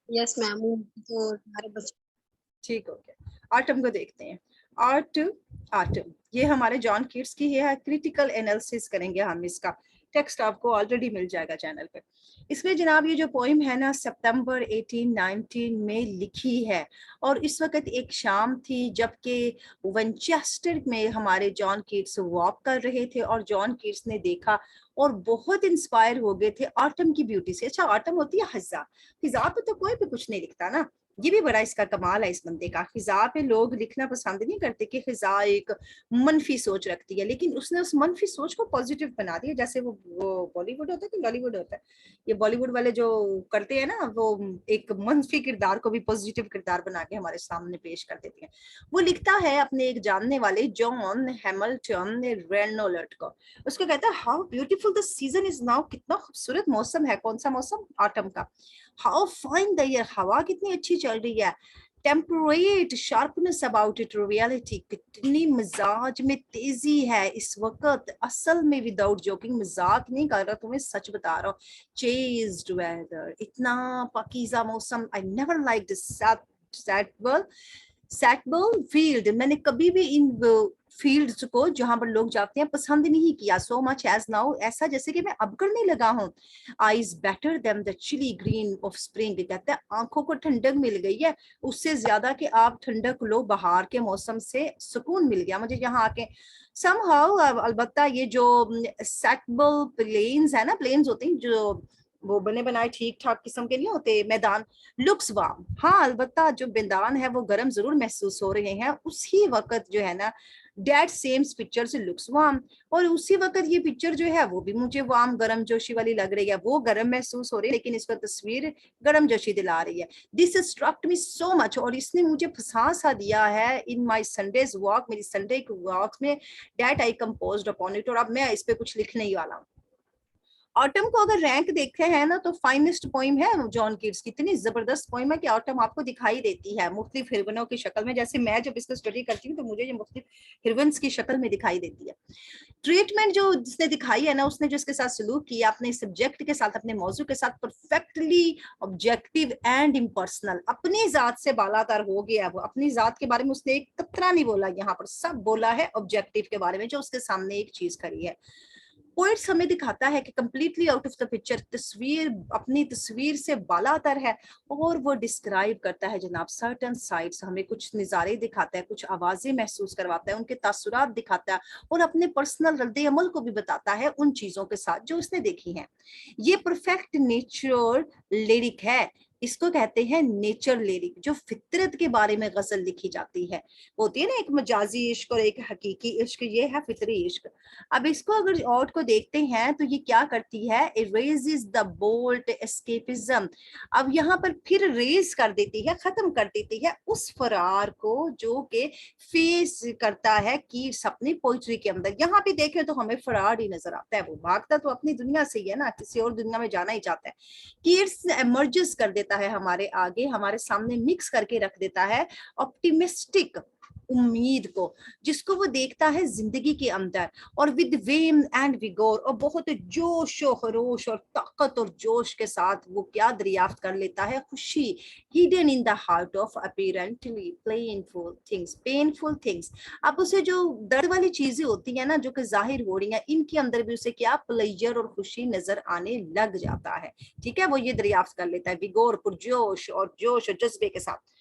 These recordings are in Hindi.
यस मैम, तो हमारे बच्चे। ठीक हो गया। ऑटम को देखते हैं। आर्ट ऑटम, ये हमारे जॉन कीट्स की है। क्रिटिकल एनालिसिस करेंगे हम इसका। टेक्स्ट आपको ऑलरेडी मिल जाएगा चैनल पे। इसमें जनाब ये जो पोइम है ना, सितंबर 1819 में लिखी है। और इस वक्त एक शाम थी जबकि विंचेस्टर में हमारे जॉन कीट्स वॉक कर रहे थे, और जॉन कीट्स ने देखा और बहुत इंस्पायर हो गए थे ऑटम की ब्यूटी से। अच्छा, ऑटम होती है खिजा। खिजा पे तो कोई भी कुछ नहीं लिखता ना। ये भी बड़ा इसका कमाल है इस बंदे का। खिजा पे लोग लिखना पसंद नहीं करते कि खिजा एक मनफी सोच रखती है, लेकिन उसने उस मनफी सोच को पॉजिटिव बना दिया। जैसे वो बॉलीवुड होता है कि लॉलीवुड होता है, ये बॉलीवुड वाले जो करते हैं ना, वो एक मनफी किरदार को भी पॉजिटिव किरदार बना के हमारे सामने पेश कर देते हैं। वो लिखता है अपने एक जानने वाले जॉन हैमिल्टन रेनोल्ट को। उसको कहता है, how beautiful the season is now, कितना खूबसूरत मौसम है। कौन सा मौसम? ऑटम का। हाउ फाइन द ईयर, हवा कितनी अच्छी चल रही है। Temperate sharpness about it, reality, कितनी मिजाज में तेजी है इस वक्त। असल में विदाउट जोकिंग, मजाक नहीं कर रहा, तुम्हें सच बता रहा हूँ। चेज्ड वेदर, इतना पाकीज़ा मौसम। I never like this Satburg Satburg field, मैंने कभी भी इन फील्ड्स को जहां पर लोग जाते हैं पसंद नहीं किया। सो मच एज नाउ, ऐसा जैसे कि मैं अब करने लगा हूँ। Eyes better than the chilly green of spring, कहता है आंखों को ठंडक मिल गई है उससे ज्यादा कि आप ठंडक लो। बहार के मौसम से सुकून मिल गया मुझे यहाँ आके। समहाउ अलबत्ता ये जो सेटबल प्लेन्स है ना, प्लेन्स होते हैं जो वो बने बनाए ठीक ठाक किस्म के नहीं होते मैदान, लुक्स वार्म। हाँ, अलबत्ता जो मैदान है वो गर्म जरूर महसूस हो रहे हैं उसी वक्त जो है ना। डेट सेम्स पिक्चर से लुक्स वार्म, और उसी वक्त ये पिक्चर जो है वो भी मुझे वार्म गर्म जोशी वाली लग रही है। वो गर्म महसूस हो रही है लेकिन इसका तस्वीर गर्म जोशी दिला रही है। This struck me so much, और इसने मुझे फंसा सा दिया है इन माई संडेज वॉक, मेरी संडे के वॉक में। That I composed upon it, और अब मैं इस पे कुछ लिखने ही वाला हूँ। ऑटम को अगर रैंक देखे हैं ना तो फाइनेस्ट पोइम है जॉन कीट्स की। इतनी जबरदस्त पोइम है कि ऑटम आपको दिखाई देती है मुख्तलिफ हिरवनों की शक्ल में। जैसे मैं जब इसको स्टडी करती हूँ तो मुझे ये मुख्तलिफ हिरवंस की शक्ल में दिखाई देती है। ट्रीटमेंट जो जिसने दिखाई है ना, उसने जो इसके साथ सलूक किया अपने सब्जेक्ट के साथ, अपने मौजू के साथ, परफेक्टली ऑब्जेक्टिव एंड इम्पर्सनल, अपनी जात से बालातर हो गया। वो अपनी जात के बारे में उसने एक कतरा नहीं बोला, यहाँ पर सब बोला है ऑब्जेक्टिव के बारे में जो उसके सामने एक चीज खड़ी है। पोइट्स हमें दिखाता है कि completely out of the picture, तस्वीर अपनी तस्वीर से बालातर है। और वो डिस्क्राइब करता है जनाब सर्टन साइट्स, हमें कुछ नज़ारे दिखाता है, कुछ आवाजें महसूस करवाता है, उनके तासुरात दिखाता है, और अपने पर्सनल रद्द अमल को भी बताता है उन चीजों के साथ जो उसने देखी हैं। ये परफेक्ट नेचर लिरिक है। इसको कहते हैं नेचर लिरिक, जो फितरत के बारे में गजल लिखी जाती है। होती है ना एक मजाजी इश्क और एक हकीकी इश्क, ये है फितरी इश्क। अब इसको अगर और को देखते हैं तो ये क्या करती है, इरेजेस द बोल्ट एस्केपिज्म। अब यहाँ पर फिर रेज कर देती है, खत्म कर देती है उस फरार को जो के फेस करता है कीट्स अपनी पोइट्री के अंदर। यहाँ पे देखें तो हमें फरार ही नजर आता है, वो भागता तो अपनी दुनिया से ही है ना, किसी और दुनिया में जाना ही चाहता है। कीट्स एमर्जेस कर देता है हमारे आगे, हमारे सामने मिक्स करके रख देता है ऑप्टिमिस्टिक उम्मीद को, जिसको वो देखता है जिंदगी के अंदर, और विद वेम एंड विगोर, और बहुत जोश और खरोश और ताकत और जोश के साथ वो क्या दरियाफ्त कर लेता है, खुशी hidden in the heart of apparently painful things. अब उसे जो दर्द वाली चीजें होती है ना जो कि जाहिर हो रही है, इनके अंदर भी उसे क्या प्लेजर और खुशी नजर आने लग जाता है। ठीक है, वो ये दरियाफ्त कर लेता है विगोर, पुरजोश और जोश और जज्बे के साथ।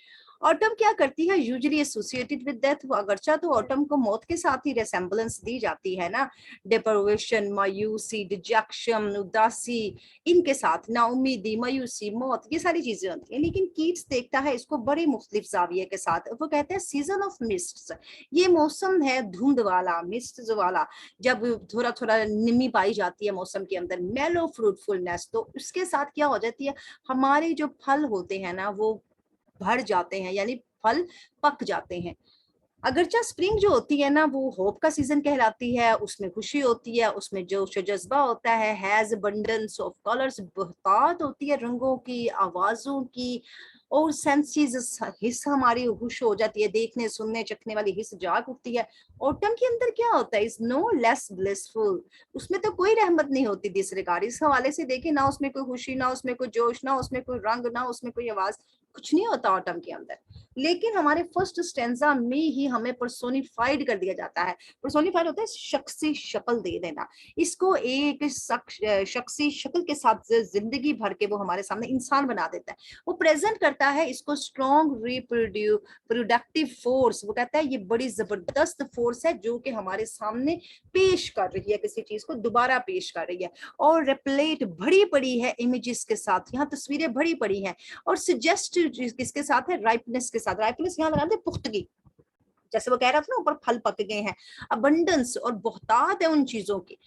ऑटम क्या करती है, यूजुअली एसोसिएटेड विद डेथ। अगरचा तो ऑटम को मौत के साथ ही रेसेम्बलेंस दी जाती है ना, डिप्रेशन, मायूसी, डिजेक्शन, उदासी, इनके साथ नाउमीदी, मायूसी, मौत, ये सारी चीजें होती हैं। लेकिन कीट्स देखता है इसको बड़े मुख्तलिफ जाविये के साथ। वो कहते हैं सीजन ऑफ मिस्ट्स, ये मौसम है धुंध वाला, मिस्ट वाला, जब थोड़ा थोड़ा निमी पाई जाती है मौसम के अंदर, मेलो फ्रूटफुलनेस। तो उसके साथ क्या हो जाती है, हमारे जो फल होते हैं ना वो भर जाते हैं, यानी फल पक जाते हैं। अगरचा स्प्रिंग जो होती है ना वो होप का सीजन कहलाती है, उसमें खुशी होती है, उसमें जोश जज्बा होता है, हैज अबंडेंस ऑफ कलर्स, बहुतायत होती है रंगों की, आवाजों की, और सेंसेस हिस्स हमारी खुश हो जाती है, देखने सुनने चखने वाली हिस्स जाग उठती है। ऑटम के अंदर क्या होता है, इज नो लेस ब्लिसफुल, उसमें तो कोई रहमत नहीं होती डिसरिगार्ड। इस हवाले से देखें ना उसमें कोई खुशी, ना उसमें कोई जोश, ना उसमें कोई रंग, ना उसमें कोई आवाज, कुछ नहीं होता ऑटम के अंदर। लेकिन हमारे फर्स्ट स्टेंजा में ही हमें पर्सोनिफाइड कर दिया जाता है। पर्सोनिफाइड होता है शख्सी शक्ल दे देना, इसको एक शख्सी शक्ल के साथ जिंदगी भर के वो हमारे सामने इंसान बना देता है। वो प्रेजेंट करता है इसको स्ट्रॉन्ग रिप्रोडक्टिव फोर्स, वो कहता है ये बड़ी जबरदस्त फोर्स है जो कि हमारे सामने पेश कर रही है, किसी चीज को दोबारा पेश कर रही है। और रेप्लेट भरी पड़ी है इमेजेस के साथ, यहाँ तस्वीरें भरी पड़ी हैं। और सजेस्ट किसके साथ है, राइपनेस के साथ। राइपनेस यहाँ लगाते पुख्तगी, जैसे वो कह रहा था ना ऊपर फल पक गए हैं। अबंडेंस और बहुतायत है उन चीजों की,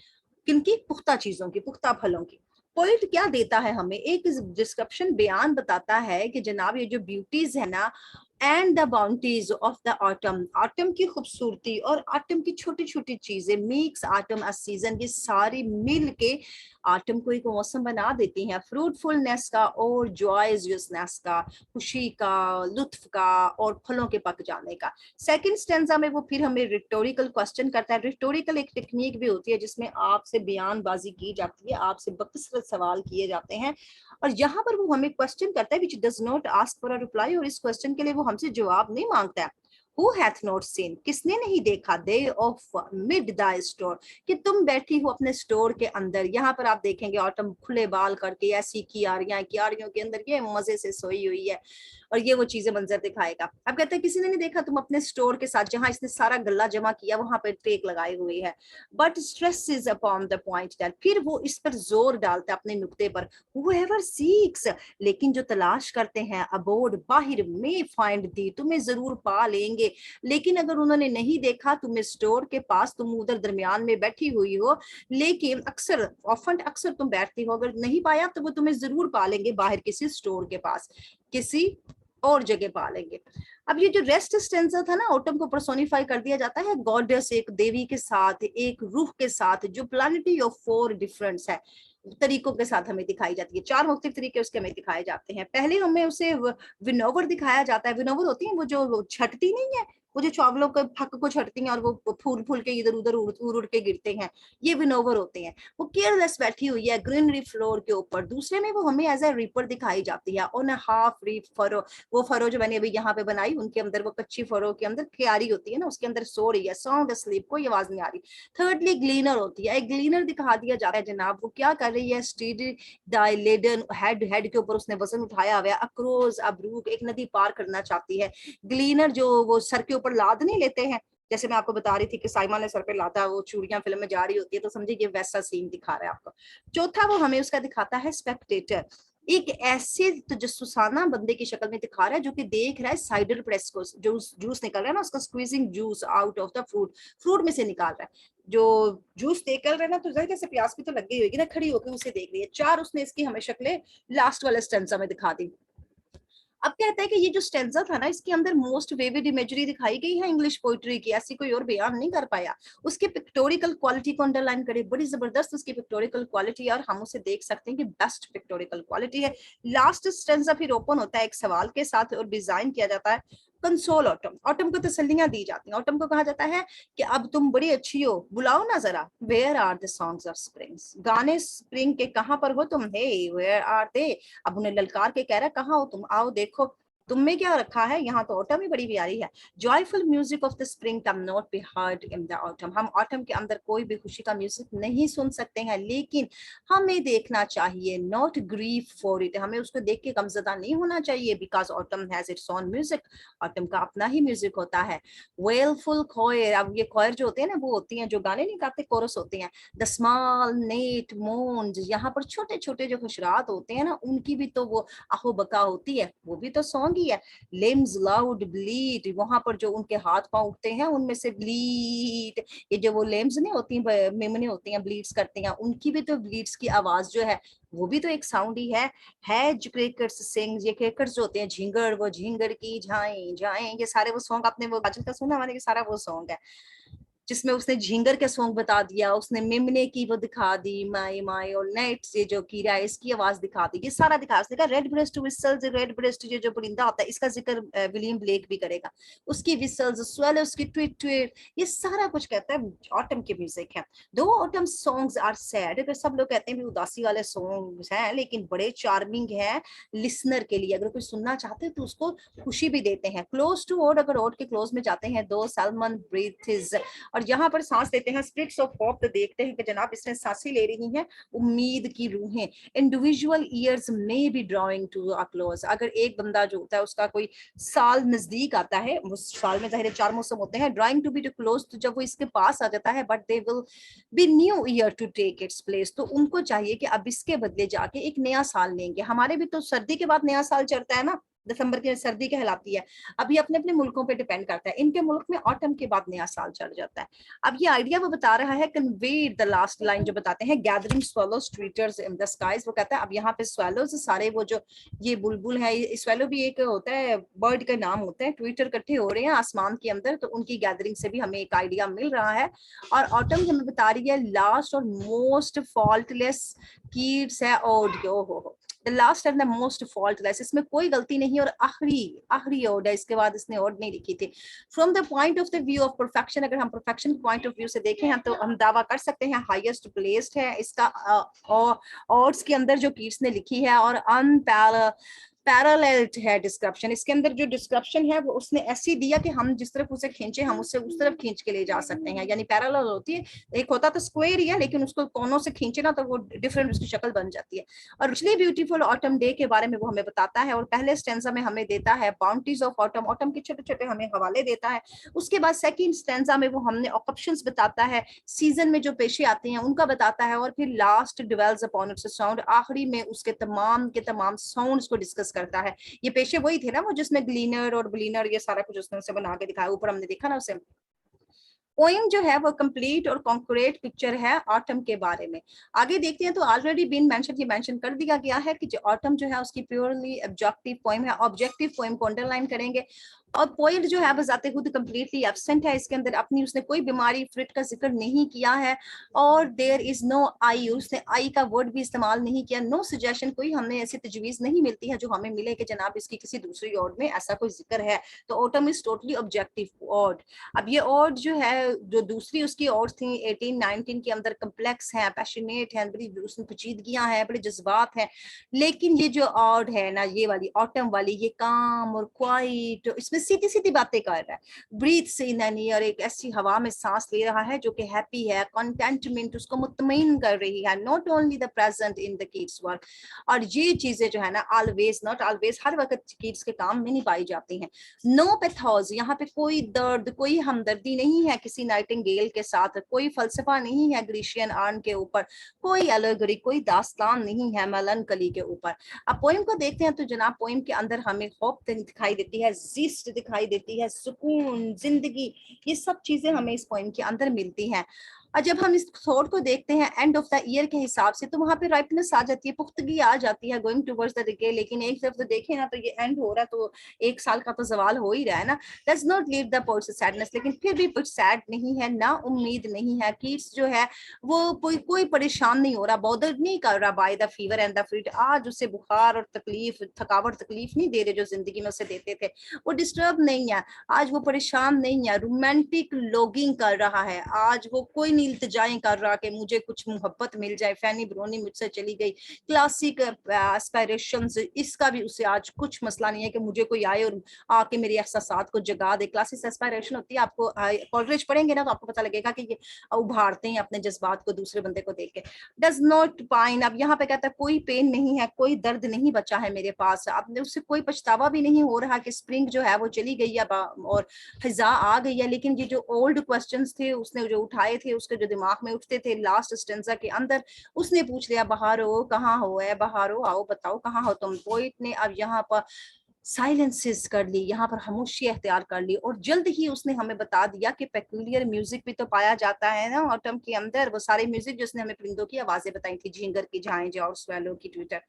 किनकी, पुख्ता चीजों की, पुख्ता फलों की। पॉइंट क्या देता है हमें, एक डिस्क्रिप्शन बयान बताता है कि जनाब ये जो ब्यूटीज है ना, and the bounties of the autumn, autumn की खूबसूरती और ऑटम की छोटी छोटी चीजें, मेक्स ऑटम अ सीजन, ये सारी मिल के ऑटम को एक मौसम बना देती हैं, फ्रूटफुलनेस का और जॉयसनेस का, खुशी का, लुत्फ का और फलों के पक जाने का। सेकंड स्टेंजा में वो फिर हमें रिटोरिकल क्वेश्चन करता है। रिटोरिकल एक टेक्निक भी होती है जिसमें आपसे बयानबाजी की जाती है, आपसे बकसरत सवाल किए जाते हैं, और यहाँ पर वो हमें क्वेश्चन करता है which does not ask for a reply, और इस क्वेश्चन के लिए वो हमसे जवाब नहीं मांगता है। Who hath not seen, किसने नहीं देखा, दे ऑफ मिड द स्टोर, कि तुम बैठी हो अपने स्टोर के अंदर। यहाँ पर आप देखेंगे ऑटम खुले बाल करके ऐसी कियारियों के अंदर ये मजे से सोई हुई है, और ये वो चीजें मंजर दिखाएगा। अब कहते हैं किसी ने नहीं देखा, तुम अपने स्टोर के साथ जहां इसने सारा गल्ला जमा किया वहां पर टेक लगाई हुई है। But stress is upon the point that, फिर वो इस पर जोर डालता है अपने नुक्ते पर, whoever seeks, लेकिन जो तलाश करते हैं, अबोर्ड बाहिर, में फाइंड दी, तुम्हें जरूर पा लेंगे। लेकिन अगर उन्होंने नहीं देखा तुम्हें स्टोर के पास, तुम उधर दरमियान में बैठी हुई हो, लेकिन अक्सर ऑफन अक्सर तुम बैठती हो, अगर नहीं पाया तो वो तुम्हें जरूर पा लेंगे बाहर किसी स्टोर के पास, किसी और जगह पा लेंगे। अब ये जो रेस्ट स्टेंजा था ना, ऑटम को पर्सोनिफाई कर दिया जाता है गॉडेस, एक देवी के साथ, एक रूह के साथ, जो प्लानिटी ऑफ फोर डिफरेंस है, तरीकों के साथ हमें दिखाई जाती है। चार मुख्तलिफ तरीके उसके हमें दिखाए जाते हैं। पहले हमें उसे विनोवर दिखाया जाता है। विनोवर होती है वो जो छटती नहीं है, वो जो चावलों के फक को छटती हैं और वो फूल फूल के इधर उधर उड़ के गिरते हैं, ये विनोवर होते हैं। वो केयरलेस बैठी हुई है ग्रीनरी फ्लोर के ऊपर। दूसरे में वो हमें एज ए रीपर दिखाई जाती है, ऑन हाफ रीप फरो, वो फरो जो मैंने अभी यहाँ पे बनाई उनके अंदर, वो कच्ची फरो के अंदर क्यारी होती है ना, उसके अंदर सो रही है, साउंड स्लीप, कोई आवाज नहीं आ रही। थर्डली ग्लीनर होती है, एक ग्लीनर दिखा दिया जाता है जनाब, वो क्या कर रही है, स्टीडी डायलेडन, हेड के ऊपर उसने वजन उठाया हुआ है, अक्रोज अब्रूक, एक नदी पार करना चाहती है। ग्लीनर जो वो सर के ऊपर लाद नहीं लेते हैं, जैसे मैं आपको बता रही थी कि साइमा ने सर पे लादा, वो चूड़ियां फिल्म में जा रही होती है, तो समझिए ये वैसा सीन दिखा रहा है आपको। चौथा वो हमें उसका दिखाता है स्पेक्टेटर, एक ऐसे तजस्सुसाना बंदे की शक्ल में दिखा रहा है जो कि देख रहा है साइडर प्रेस को, जो जूस निकल रहा है ना, उसका squeezing juice out of the fruit, fruit में से निकाल रहा है। जो जूस निकल रहा है ना, तो जैसे जैसे प्यास भी तो लग गई होगी ना, खड़ी होकर उसे देख रही है। चार उसने इसकी हमें शक्लें लास्ट वाले स्टेंजा में दिखा दी। अब कहता है कि ये जो स्टेंजा था ना, इसके अंदर मोस्ट वेविड इमेजरी दिखाई गई है इंग्लिश पोइट्री की, ऐसी कोई और बयान नहीं कर पाया। उसके पिक्टोरिकल क्वालिटी को अंडरलाइन करे, बड़ी जबरदस्त उसकी पिक्टोरिकल क्वालिटी है, और हम उसे देख सकते हैं कि बेस्ट पिक्टोरिकल क्वालिटी है। लास्ट स्टेंजा फिर ओपन होता है एक सवाल के साथ, और डिजाइन किया जाता है कंसोल ऑटम, ऑटम को तसल्लियां दी जाती हैं। ऑटम को कहा जाता है कि अब तुम बड़ी अच्छी हो, बुलाओ ना जरा, where are the songs of springs, गाने स्प्रिंग के कहाँ पर हो तुम, हे वेयर आर दे। अब उन्हें ललकार के कह रहा है कहाँ हो तुम, आओ देखो तुम में क्या रखा है, यहाँ तो ऑटम ही बड़ी प्यारी है। Joyful music of the spring can not be heard in the autumn, हम ऑटम के अंदर कोई भी खुशी का म्यूजिक नहीं सुन सकते हैं, लेकिन हमें देखना चाहिए, नॉट ग्रीफ फॉर इट, हमें उसको देख के गमजदा नहीं होना चाहिए, because autumn has its own music, autumn का अपना ही म्यूजिक होता है। वेलफुल खोयर, अब ये खोयर जो होते हैं ना, वो होती हैं जो गाने नहीं गाते, कोरस होते हैं। द स्मॉल नेट मोन्स, यहाँ पर छोटे छोटे जो खुशरात होते हैं ना, उनकी भी तो वो आहो बका होती है, वो भी तो सॉन्ग ही है। लिम्स लाउड ब्लीड, वहां पर जो उनके हाथ पांव उठते हैं उनमें से ब्लीड, ये जो वो लिम्स नहीं होती, मेमने होती हैं, ब्लीड्स करती हैं, उनकी भी तो ब्लीड्स की आवाज जो है वो भी तो एक साउंड ही है। हैज क्रिकेट्स सिंग्स, ये क्रिकेट्स जो होते हैं झिंगर, वो झिंगर की झाएं झाएं, ये सारे वो सॉन्ग आपने वो गाजल का सुना मैंने, ये सारा वो सॉन्ग है जिसमें उसने झिंगर के सॉन्ग बता दिया, उसने मेमने की वो दिखा दी, माई माई और नेट ये जो कीड़ा है इसकी आवाज दिखा दी, ये सारा दिखा। उसने कहा red breast whistles, red breast ये जो परिंदा होता है इसका जिक्र विलियम ब्लेक भी करेगा, उसकी विसल्स, स्वेलोस की ट्वीट ट्वीट, ये सारा कुछ कहता है ऑटम के म्यूजिक है। दो ऑटम सॉन्ग्स आर सैड, अगर सब लोग कहते हैं भी उदासी वाले सॉन्ग्स हैं, लेकिन बड़े चार्मिंग है लिसनर के लिए, अगर कोई सुनना चाहते हैं तो उसको खुशी भी देते हैं। क्लोज टू ओड, अगर ओड के क्लोज में जाते हैं, दो सलमन ब्रीथ्स, और यहाँ पर सांस लेते हैं, स्प्रिट्स ऑफ होप, तो देखते हैं कि जनाब इसमें सांसें ले रही हैं उम्मीद की रूहें। इंडिविजुअल ईयर्स में be drawing to a close, अगर एक बंदा जो होता है उसका कोई साल नजदीक आता है, उस साल में जाहिर 4 मौसम होते हैं, drawing to be to close, तो जब वो इसके पास आ जाता है, but they will be new year to take its place, तो उनको चाहिए कि अब इसके बदले जाके एक नया साल लेंगे। हमारे भी तो सर्दी के बाद नया साल चढ़ता है ना, दिसंबर की सर्दी कहलाती है। अभी अपने अपने मुल्कों पे डिपेंड करता है, इनके मुल्क में ऑटम के बाद नया साल चढ़ जाता है। अब ये आइडिया वो बता रहा है, कन्वे द लास्ट लाइन जो बताते हैं, gathering swallows twitters in the skies, वो कहता है अब यहाँ पे swallows सारे वो जो ये बुलबुल है, swallow भी एक होता है बर्ड का नाम होता है, ट्विटर इकट्ठे हो रहे हैं आसमान के अंदर, तो उनकी गैदरिंग से भी हमें एक आइडिया मिल रहा है। और ऑटम हमें बता रही है लास्ट और मोस्ट फॉल्टलेस कीड्स है ऑडियो हो, the last and the most faultless, इसमें कोई गलती नहीं, और आखिरी आखिरी ओड है, इसके बाद इसने ओड नहीं लिखी थी। From the point of the view of perfection, अगर हम परफेक्शन पॉइंट ऑफ व्यू से देखें हैं तो हम दावा कर सकते हैं हाईएस्ट प्लेस्ड है इसका ऑड्स के अंदर जो कीट्स ने लिखी है, और पैरेलल्ड है डिस्क्रिप्शन, इसके अंदर जो डिस्क्रिप्शन है वो उसने ऐसी दिया कि हम जिस तरफ उसे खींचे हम उससे उस तरफ खींच के ले जा सकते हैं, यानी पैरेलल होती है, एक होता तो स्क्वायर ही है लेकिन उसको कोनों से खींचे ना तो वो डिफरेंट उसकी शक्ल बन जाती है। और रिचली ब्यूटीफुल ऑटम डे के बारे में वो हमें बताता है, और पहले स्टेंजा में हमें देता है बाउंटीज ऑफ ऑटम, ऑटम के छोटे छोटे हमें हवाले देता है। उसके बाद सेकंड स्टेंजा में वो हमें ऑप्शंस बताता है, सीजन में जो पेशे आते हैं उनका बताता है, और फिर last dwells upon its sound, आखिरी में उसके तमाम के तमाम साउंड्स को डिस्कस करता है। ये पेशे वही थे ना वो जिसमें ग्लीनर और ब्लीनर ये सारा कुछ उसने उसे बना के दिखाया, ऊपर हमने देखा ना उसे। पोइम जो है वो कंप्लीट और कॉन्क्रीट पिक्चर है ऑटम के बारे में। आगे देखते हैं तो ऑलरेडी बीन मेंशन, ये मेंशन कर दिया गया है कि जो ऑटम जो है उसकी प्योरली ऑब्जेक्टिव पोइम है, ऑब्जेक्टिव पोइम को अंडरलाइन करेंगे। और पोइट जो है बजाते खुद कंप्लीटली एब्सेंट है, इसके अंदर अपनी उसने कोई बीमारी फ्रिट का जिक्र नहीं किया है, और देयर इज नो आई, उसने आई का वर्ड भी इस्तेमाल नहीं किया। नो सजेशन, कोई हमें ऐसी तजवीज नहीं मिलती है जो हमें मिले कि जनाब इसकी किसी दूसरी ऑर्ड में ऐसा कोई जिक्र है। तो ऑटम इज टोटली ऑब्जेक्टिव ऑर्ड। अब ये ऑर्ड जो है जो दूसरी उसकी ऑर्ड थी 18-19 के अंदर कम्प्लेक्स है, पैशनेट है, बड़ी उसमें पेचीदगियां हैं, बड़े जज्बात हैं। लेकिन ये जो ऑर्ड है ना, ये वाली ऑटम वाली, ये काम और क्वाइट, इसमें सीधी सीधी बातें कर रहा है। ब्रीथ इन एन ईयर, एक ऐसी हवा में सांस ले रहा है जो कि हैप्पी है, कंटेंटमेंट उसको मुतमईन कर रही है, not only the present in the kids work. और ये चीजें जो है ना ऑलवेज नॉट ऑलवेज, हर वक्त किड्स के काम में नहीं पाई जाती हैं। नो पैथोज, यहाँ पे कोई दर्द कोई हमदर्दी नहीं है किसी नाइटिंगेल के साथ, कोई फलसफा नहीं है ग्रीशियन आर्न के ऊपर, कोई एलेगरी कोई दास्तान नहीं है मेलनकली के ऊपर। अब पोइम को देखते हैं तो जनाब पोइम के अंदर हमें होप दिखाई देती है, जिस्ट दिखाई देती है, सुकून, जिंदगी, ये सब चीजें हमें इस पोइम के अंदर मिलती हैं। और जब हम इस थॉट को देखते हैं एंड ऑफ द ईयर के हिसाब से, तो वहां पे राइपनेस आ जाती है, पुख्तगी आ जाती है, गोइंग टुवर्ड्स द डिके। लेकिन एक तरफ तो देखें ना तो ये एंड हो रहा है, तो एक साल का तो सवाल हो ही रहा है ना। Does not leave the poet sadness, लेकिन फिर भी कुछ सैड नहीं है, ना उम्मीद नहीं है। कीट्स जो है वो कोई परेशान नहीं हो रहा, बॉदर नहीं कर रहा by the fever and the fret. आज उसे बुखार और तकलीफ, थकावट तकलीफ नहीं दे रहे जो जिंदगी में उसे देते थे, वो डिस्टर्ब नहीं है, आज वो परेशान नहीं है, रोमांटिक लॉगिंग कर रहा है, आज वो कोई इल्तिजाएं कर रहा कि मुझे कुछ मोहब्बत मिल जाए, फैनी ब्रोनी मुझसे चली गई, क्लासिक एस्पायरेशंस, इसका भी उसे आज कुछ मसला नहीं है कि मुझे कोई आए और आके मेरे एहसासात को जगा दे। क्लासिक एस्पायरेशन होती है, आपको कॉलेज पढ़ेंगे ना तो आपको पता लगेगा कि ये उभारते हैं अपने जज्बात को दूसरे बंदे को देख के। डज नॉट पाइन, अब यहाँ पे कहता है कोई पेन नहीं है, कोई दर्द नहीं बचा है मेरे पास, अब उससे कोई पछतावा भी नहीं हो रहा कि स्प्रिंग जो है वो चली गई है और फिजा आ गई है। लेकिन ये जो ओल्ड क्वेश्चंस थे उसने जो उठाए थे, उसके जो दिमाग में उठते थे लास्ट स्टेंजा के अंदर, उसने पूछ लिया बहारो कहाँ हो है, बहारो आओ बताओ कहाँ हो तुम। पोइट ने अब यहाँ पर साइलेंसेस कर ली, यहाँ पर खामोशी अख्तियार कर ली, और जल्द ही उसने हमें बता दिया कि पेक्यूलियर म्यूजिक भी तो पाया जाता है ना ऑटम के अंदर। वो सारे म्यूजिक जिसने हमें परिंदों की आवाजें बताई थी, झींगर की, झाएं और स्वेलो की ट्विटर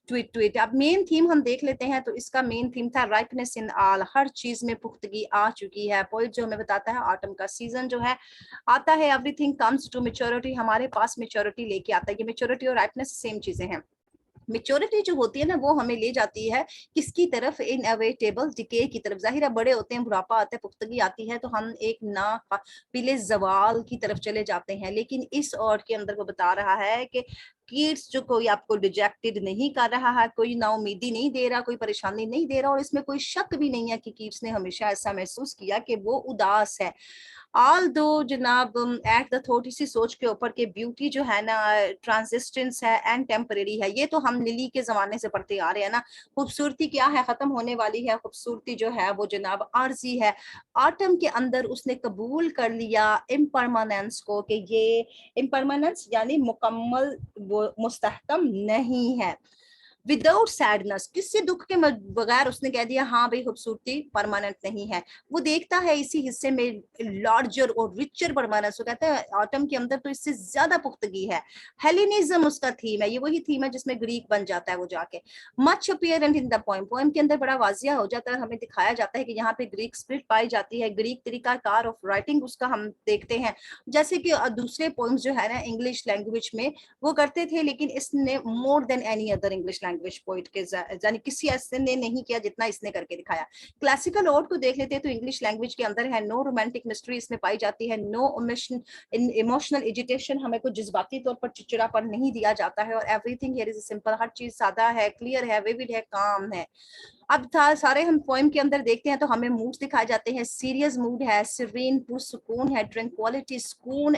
ट्वीट ट्वीट। अब मेन थीम हम देख लेते हैं, तो इसका मेन थीम था राइपनेस इन ऑल, हर चीज में पुख्तगी आ चुकी है। पोइट जो हमें बताता है ऑटम का सीजन जो है आता है, एवरीथिंग कम्स टू मेच्योरिटी, हमारे पास मेच्योरिटी लेके आता है। ये मेच्योरिटी और राइपनेस सेम चीजें हैं। मेच्योरिटी जो होती है ना वो हमें ले जाती है किसकी तरफ, इनएविटेबल डिके की तरफ। जाहिर है बड़े होते हैं, बुढ़ापा आता है, पुख्तगी आती है, तो हम एक ना पीले जवाल की तरफ चले जाते हैं। लेकिन इस और के अंदर वो बता रहा है कि किड्स जो कोई आपको रिजेक्टेड नहीं कर रहा है, कोई नाउमीदी नहीं दे रहा, कोई परेशानी नहीं दे रहा, और इसमें कोई शक भी नहीं है कि किड्स ने हमेशा ऐसा महसूस किया कि वो उदास है। ऑल दो जनाब एट द थॉट, इसी सोच के ऊपर के ब्यूटी जो है ना ट्रांजिस्टेंस है एंड टेम्परेरी है। ये तो हम लिली के जमाने से पढ़ते आ रहे हैं ना, खूबसूरती क्या है, खत्म होने वाली है, खूबसूरती जो है वो जनाब आर्जी है। ऑटम के अंदर उसने कबूल कर लिया इम्परमानेंस को, कि ये इम्परमानेंस यानी मुकम्मल मुस्तहकम नहीं है। विदाउट सैडनेस, किसी दुख के बगैर उसने कह दिया हाँ भाई खूबसूरती परमानेंट नहीं है। वो देखता है इसी हिस्से में लार्जर और रिचर परमानेंस, वो कहता है ऑटम के अंदर तो इससे ज्यादा पुख्तगी है। हेलेनिज्म उसका थीम है, ये वही थीम है जिसमें ग्रीक बन जाता है वो जाके। Much apparent in the poem, poem के अंदर बड़ा वाजिया हो जाता है, हमें दिखाया जाता है कि यहाँ पे ग्रीक स्पिरिट पाई जाती है, ग्रीक तरीकाकार ऑफ राइटिंग उसका हम देखते हैं। जैसे कि दूसरे पोएम्स जो है ना इंग्लिश लैंग्वेज में वो करते थे, लेकिन इसने more than any other English language poet के यानी किसी ऐसे ने नहीं किया जितना इसने करके दिखाया। क्लासिकल ओड को देख लेते हैं तो इंग्लिश लैंग्वेज के अंदर है नो रोमांटिक मिस्ट्री इसमें पाई जाती है, नो इमोशनल एजिटेशन, हमें कोई जज्बाती तौर पर चिड़चिड़ापन नहीं दिया जाता है, और एवरीथिंग हियर इज सिंपल, हर चीज सादा है, क्लियर है, विविड है, काम है। अब सारे हम पोएम के अंदर देखते हैं तो हमें मूड दिखाए जाते हैं, सीरियस मूड है, सीरीन पुरसुकून है, ट्रैंक्विलिटी सुकून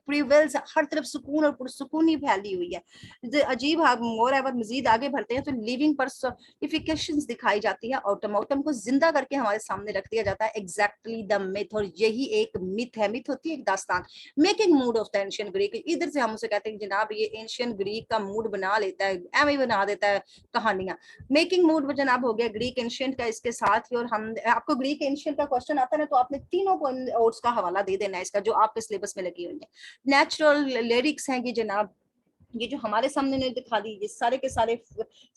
प्रिवेल्स, हर तरफ सुकून और पुरसुकून ही फैली हुई है। अजीब मोर एवर मजीद आगे बढ़ते हैं तो लिविंग पर्सनिफिकेशंस दिखाई जाती है, ऑटम ऑटम को जिंदा करके हमारे सामने रख दिया जाता है। एग्जैक्टली द मिथ, और यही एक मिथ है, मिथ होती है एक दास्तान। Making mood off the ancient Greek, इधर से हम उसे कहते हैं जनाब ये एंशियंट ग्रीक का मूड बना लेता है, एवं बना देता है कहानियां। मेकिंग मूड जनाब हो गया ग्रीक एंशियंट का इसके साथ ही। और हम आपको ग्रीक एंशियंट का क्वेश्चन आता है ना तो आपने तीनों ओड्स का हवाला दे देना है इसका, जो आपके सिलेबस में लगी हुई है। नेचुरल लिरिक्स हैं ये जनाब, ये जो हमारे सामने ने दिखा दी, ये सारे के सारे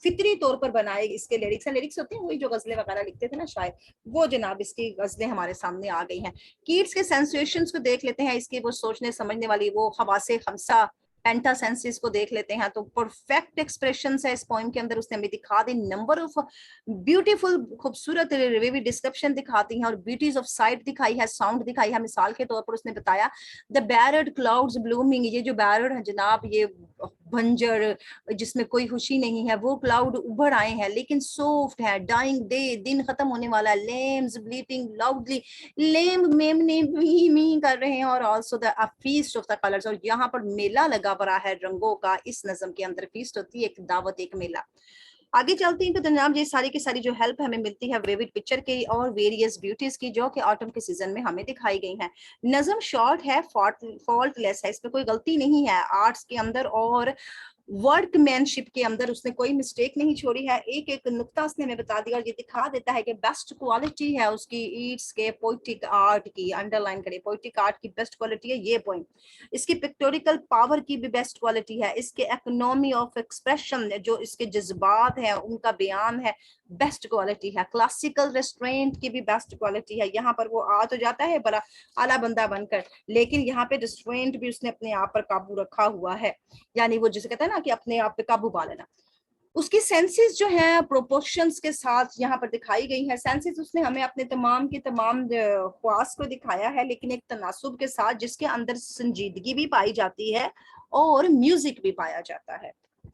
फितरी तौर पर बनाए इसके लिरिक्स हैं। लिरिक्स होते हैं वही जो गजलें वगैरह लिखते थे ना शायद, वो जनाब इसकी गजलें हमारे सामने आ गई हैं। कीट्स के सेंसेशंस को देख लेते हैं, इसकी वो सोचने समझने वाली वो हवासे खमसा पेंटा सेंसेस को देख लेते हैं तो परफेक्ट एक्सप्रेशंस है इस पोएम के अंदर। उसने हमें दिखा दी नंबर ऑफ ब्यूटीफुल खूबसूरत रिव्यू डिस्क्रिप्शन दिखाती हैं, और ब्यूटीज ऑफ साइट दिखाई है, साउंड दिखाई है। मिसाल के तौर पर उसने बताया द बैरड क्लाउड्स ब्लूमिंग, ये जो बैरड है जनाब ये बंजर जिसमें कोई खुशी नहीं है, वो क्लाउड उभर आए हैं लेकिन सॉफ्ट है। डाइंग डे, दिन खत्म होने वाला है। लेम्स ब्लीटिंग लाउडली, लेम मेमने मी कर रहे हैं। और also the feast of the colours, और यहाँ पर मेला लगा पड़ा है रंगों का। इस नज़म के अंदर फीस्ट होती है, एक दावत, एक मेला। आगे चलते हैं तो जनाब ये सारी की सारी जो हेल्प हमें मिलती है विविड पिक्चर की और वेरियस ब्यूटीज की, जो कि ऑटम के सीजन में हमें दिखाई गई हैं। नज़म शॉर्ट है, फॉल्टलेस है, इसमें कोई गलती नहीं है। आर्ट्स के अंदर और वर्कमैनशिप के अंदर उसने कोई मिस्टेक नहीं छोड़ी है। एक एक नुक्ता उसने हमें बता दिया, और ये दिखा देता है कि बेस्ट क्वालिटी है उसकी ईट्स के पोइटिक आर्ट की। अंडरलाइन करिए, पोइटिक आर्ट की बेस्ट क्वालिटी है ये पॉइंट। इसकी पिक्टोरिकल पावर की भी बेस्ट क्वालिटी है। इसके इकोनॉमी ऑफ एक्सप्रेशन, जो इसके जज्बात हैं उनका बयान है, बेस्ट क्वालिटी है। क्लासिकल रेस्टोरेंट की भी बेस्ट क्वालिटी है। यहाँ पर वो आ तो जाता है बड़ा आला बंदा बनकर, लेकिन यहाँ पे रेस्टोरेंट भी उसने अपने आप पर काबू रखा हुआ है, यानी वो जिसे कहते हैं ना कि अपने आप पे काबू पा लेना। उसकी सेंसेस जो है प्रोपोर्शंस के साथ यहाँ पर दिखाई गई है। सेंसेस उसने हमें अपने तमाम के तमाम ख्वास को दिखाया है, लेकिन एक तनासुब के साथ जिसके अंदर संजीदगी भी पाई जाती है और म्यूजिक भी पाया जाता है।